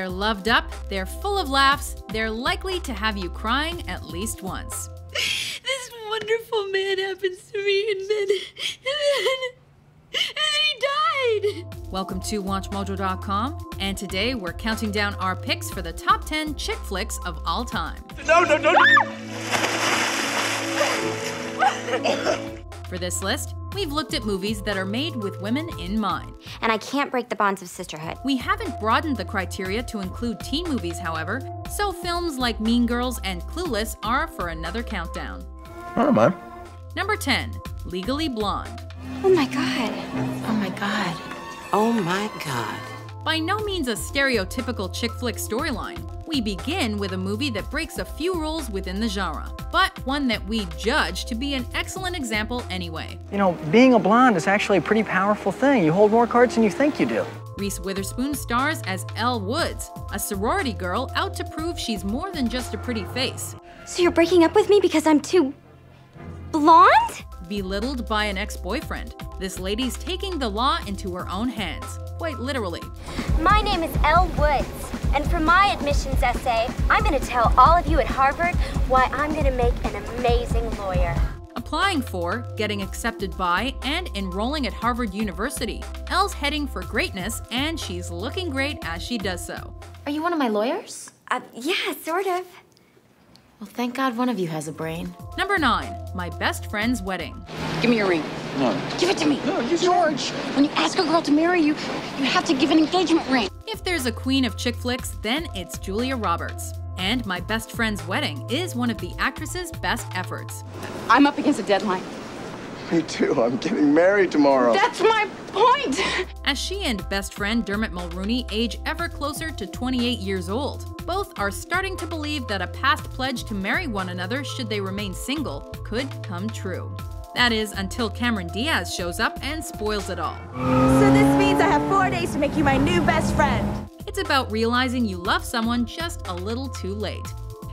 They're loved up, they're full of laughs, they're likely to have you crying at least once. This wonderful man happens to me, and then he died. Welcome to WatchMojo.com, and today we're counting down our picks for the top 10 chick flicks of all time. No. For this list, we've looked at movies that are made with women in mind. And I can't break the bonds of sisterhood. We haven't broadened the criteria to include teen movies, however, so films like Mean Girls and Clueless are for another countdown. I don't mind. Number 10, Legally Blonde. Oh my god. Oh my god. Oh my god. By no means a stereotypical chick flick storyline. We begin with a movie that breaks a few rules within the genre, but one that we judge to be an excellent example anyway. You know, being a blonde is actually a pretty powerful thing. You hold more cards than you think you do. Reese Witherspoon stars as Elle Woods, a sorority girl out to prove she's more than just a pretty face. So you're breaking up with me because I'm too blonde? Belittled by an ex-boyfriend, this lady's taking the law into her own hands, quite literally. My name is Elle Woods, and for my admissions essay, I'm going to tell all of you at Harvard why I'm going to make an amazing lawyer. Applying for, getting accepted by, and enrolling at Harvard University, Elle's heading for greatness, and she's looking great as she does so. Are you one of my lawyers? Yeah, sort of. Well, thank God one of you has a brain. Number 9, My Best Friend's Wedding. Give me your ring. No. Give it to me. No, George, when you ask a girl to marry you, you have to give an engagement ring. If there's a queen of chick flicks, then it's Julia Roberts. And My Best Friend's Wedding is one of the actress's best efforts. I'm up against a deadline. Me too. I'm getting married tomorrow. That's my point. As she and best friend Dermot Mulroney age ever closer to 28 years old, both are starting to believe that a past pledge to marry one another should they remain single could come true. That is, until Cameron Diaz shows up and spoils it all. So this means I have 4 days to make you my new best friend. It's about realizing you love someone just a little too late.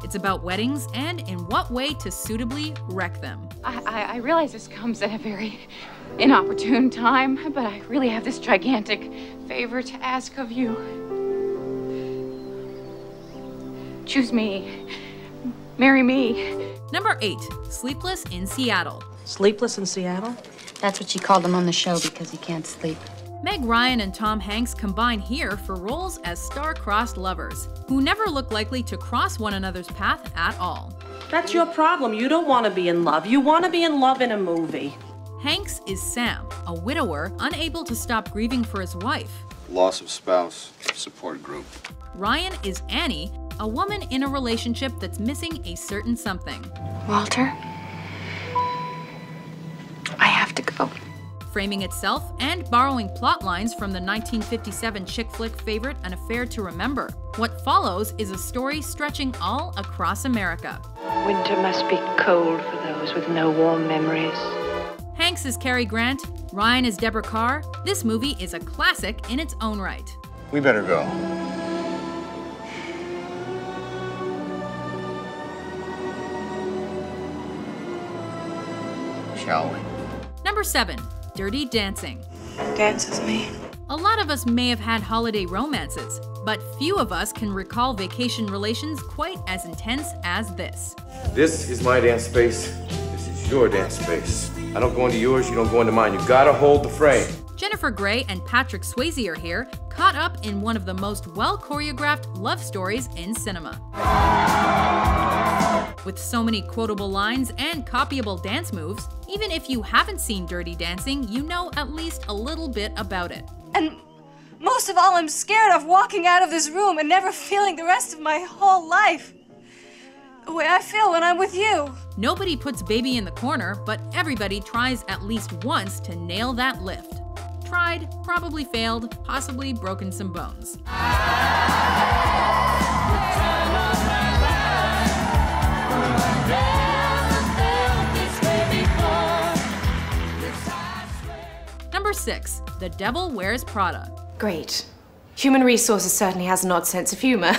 It's about weddings and in what way to suitably wreck them. I realize this comes at a very inopportune time, but I really have this gigantic favor to ask of you. Choose me. Marry me. Number 8, Sleepless in Seattle. Sleepless in Seattle? That's what she called him on the show because he can't sleep. Meg Ryan and Tom Hanks combine here for roles as star-crossed lovers, who never look likely to cross one another's path at all. That's your problem. You don't want to be in love. You want to be in love in a movie. Hanks is Sam, a widower unable to stop grieving for his wife. Loss of spouse, support group. Ryan is Annie, a woman in a relationship that's missing a certain something. Walter, I have to go. Framing itself and borrowing plot lines from the 1957 chick flick favorite An Affair to Remember, what follows is a story stretching all across America. Winter must be cold for those with no warm memories. Hanks is Cary Grant, Ryan is Deborah Carr. This movie is a classic in its own right. We better go. Shall we? Number 7, Dirty Dancing. Dance with me. A lot of us may have had holiday romances, but few of us can recall vacation relations quite as intense as this. This is my dance space. This is your dance space. I don't go into yours, you don't go into mine. You gotta hold the frame. Jennifer Grey and Patrick Swayze are here, caught up in one of the most well-choreographed love stories in cinema. With so many quotable lines and copyable dance moves, even if you haven't seen Dirty Dancing, you know at least a little bit about it. And most of all, I'm scared of walking out of this room and never feeling the rest of my whole life the way I feel when I'm with you. Nobody puts baby in the corner, but everybody tries at least once to nail that lift. Tried, probably failed, possibly broken some bones. Number 6, The Devil Wears Prada. Great. Human resources certainly has an odd sense of humor.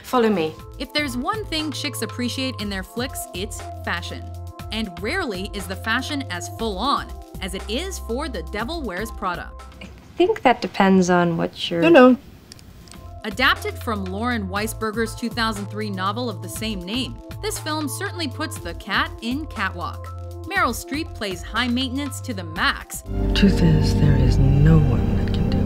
Follow me. If there's one thing chicks appreciate in their flicks, it's fashion. And rarely is the fashion as full-on as it is for The Devil Wears Prada. I think that depends on what you're... A Adapted from Lauren Weisberger's 2003 novel of the same name, this film certainly puts the cat in catwalk. Meryl Streep plays high maintenance to the max. Truth is, there is no one that can do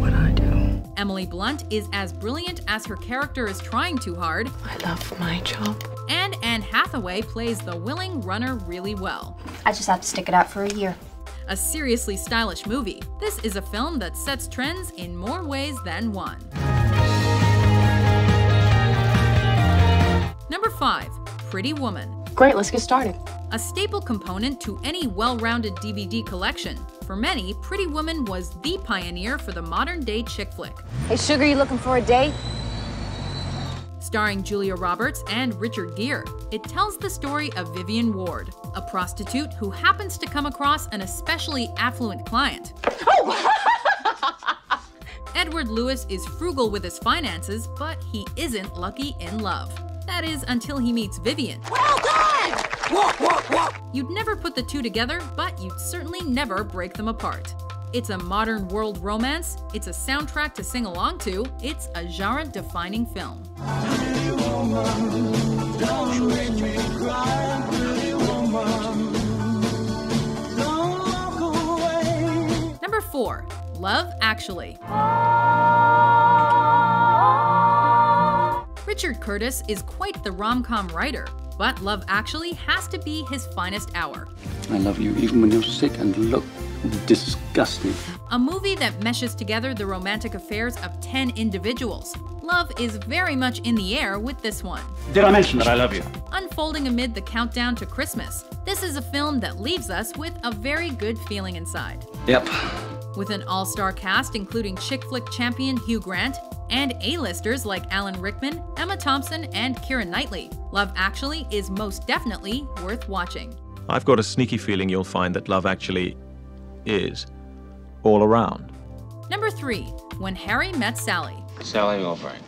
what I do. Emily Blunt is as brilliant as her character is trying too hard. I love my job. And Anne Hathaway plays the willing runner really well. I just have to stick it out for a year. A seriously stylish movie, this is a film that sets trends in more ways than one. Number 5. Pretty Woman. Great, let's get started. A staple component to any well-rounded DVD collection. For many, Pretty Woman was the pioneer for the modern-day chick flick. Hey, Sugar, you looking for a date? Starring Julia Roberts and Richard Gere, it tells the story of Vivian Ward, a prostitute who happens to come across an especially affluent client. Edward Lewis is frugal with his finances, but he isn't lucky in love. That is, until he meets Vivian. Well done! You'd never put the two together, but you'd certainly never break them apart. It's a modern world romance, it's a soundtrack to sing along to, it's a genre-defining film. Pretty woman, don't make me cry, pretty woman. Don't walk away. Number 4. Love Actually. Richard Curtis is quite the rom-com writer, but Love Actually has to be his finest hour. I love you even when you're sick and look disgusting. A movie that meshes together the romantic affairs of 10 individuals. Love is very much in the air with this one. Did I mention that I love you? Unfolding amid the countdown to Christmas, this is a film that leaves us with a very good feeling inside. Yep. With an all-star cast including chick flick champion Hugh Grant, and A-listers like Alan Rickman, Emma Thompson, and Keira Knightley, Love Actually is most definitely worth watching. I've got a sneaky feeling you'll find that Love Actually is all around. Number 3. When Harry Met Sally. Sally Albright.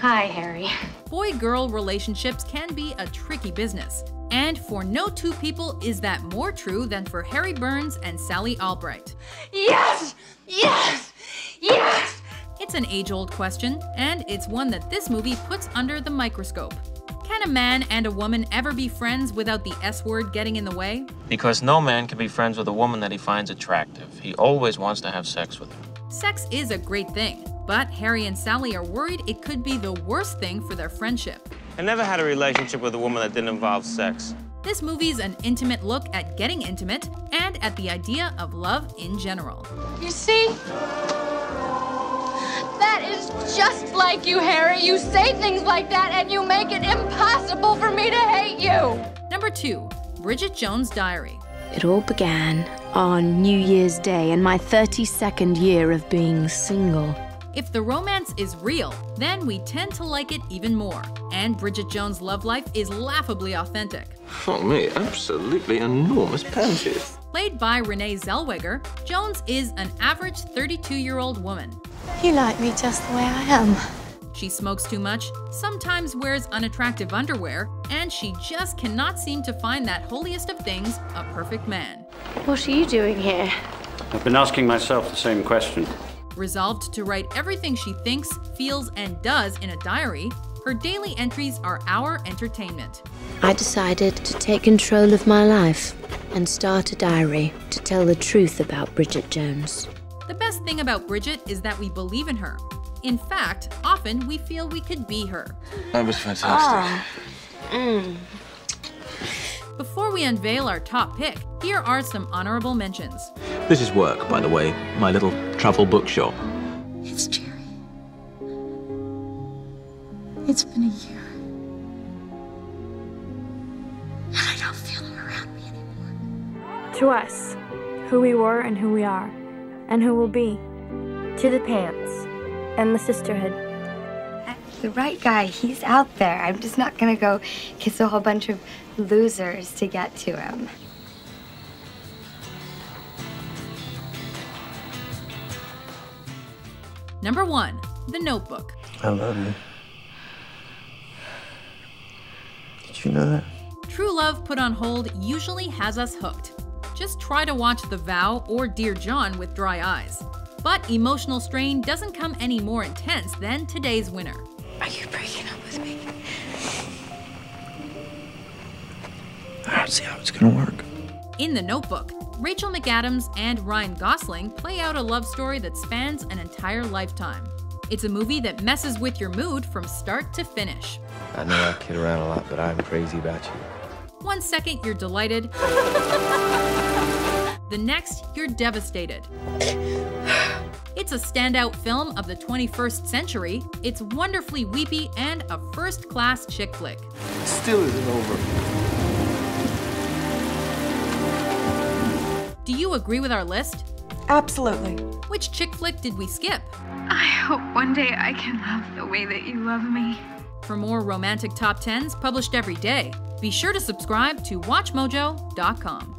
Hi, Harry. Boy-girl relationships can be a tricky business. And for no two people is that more true than for Harry Burns and Sally Albright. Yes! Yes! Yes! It's an age-old question, and it's one that this movie puts under the microscope. Can a man and a woman ever be friends without the S-word getting in the way? Because no man can be friends with a woman that he finds attractive. He always wants to have sex with her. Sex is a great thing, but Harry and Sally are worried it could be the worst thing for their friendship. I never had a relationship with a woman that didn't involve sex. This movie's an intimate look at getting intimate and at the idea of love in general. You see? That is just like you, Harry. You say things like that and you make it impossible for me to hate you. Number 2. Bridget Jones' Diary. It all began on New Year's Day in my 32nd year of being single. If the romance is real, then we tend to like it even more. And Bridget Jones' love life is laughably authentic. Fuck me, absolutely enormous panties. Played by Renee Zellweger, Jones is an average 32-year-old woman. You like me just the way I am. She smokes too much, sometimes wears unattractive underwear, and she just cannot seem to find that holiest of things, a perfect man. What are you doing here? I've been asking myself the same question. Resolved to write everything she thinks, feels, and does in a diary, her daily entries are our entertainment. I decided to take control of my life and start a diary to tell the truth about Bridget Jones. The best thing about Bridget is that we believe in her. In fact, often we feel we could be her. That was fantastic. Before we unveil our top pick, here are some honorable mentions. This is work, by the way, my little travel bookshop. It's Jerry. It's been a year. And I don't feel him around me anymore. To us, who we were and who we are, and who will be. To the pants and the sisterhood. The right guy, he's out there. I'm just not gonna go kiss a whole bunch of losers to get to him. Number 1, The Notebook. I love you. Did you know that? True love put on hold usually has us hooked. Just try to watch The Vow or Dear John with dry eyes. But emotional strain doesn't come any more intense than today's winner. Are you breaking up with me? I don't see how it's gonna work. In The Notebook, Rachel McAdams and Ryan Gosling play out a love story that spans an entire lifetime. It's a movie that messes with your mood from start to finish. I know I kid around a lot, but I'm crazy about you. 1 second, you're delighted. The next, you're devastated. It's a standout film of the 21st century. It's wonderfully weepy and a first-class chick flick. Still isn't over. Do you agree with our list? Absolutely. Which chick flick did we skip? I hope one day I can love the way that you love me. For more romantic top 10s published every day, be sure to subscribe to WatchMojo.com.